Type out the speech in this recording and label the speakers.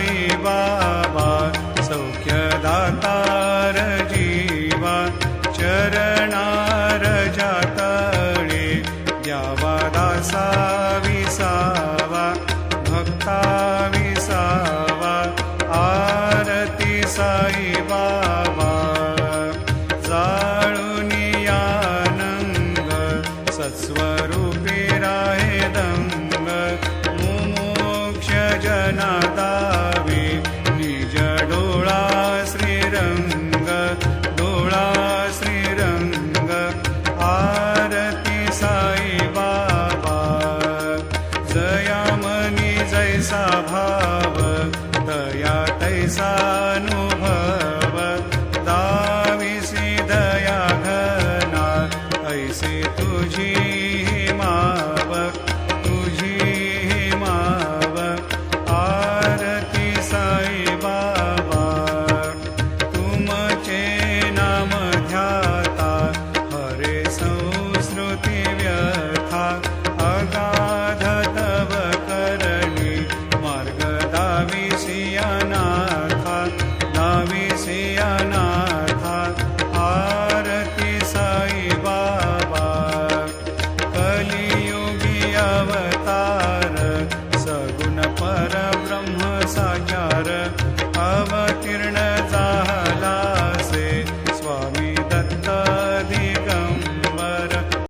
Speaker 1: साई बाबा सौख्यदातार जीवा चरणार जातळे द्यावा दासा विसावा भक्ता विसावा आरती साई बाबा जाळूनी आनंद सत्स्वरूपी राहे दंग मुमोक्ष जना दावे निज डोळा श्रीरंग डोळा श्रीरंग आरती साई बाबा जयामनी जैसा भाव दया तैसा अनुभव दाविसी दया घना ऐसे तुझी माव तुझी माव आरती साई बाबा तुमचे नाम ध्याता हरे संस्कृती व्यथा अगाध तव करणी मार्ग दाविसी अनाथा दाविसी अनाथा आरती साई बाबा कलियुगी अवतार सगुण परब्रह्म साचा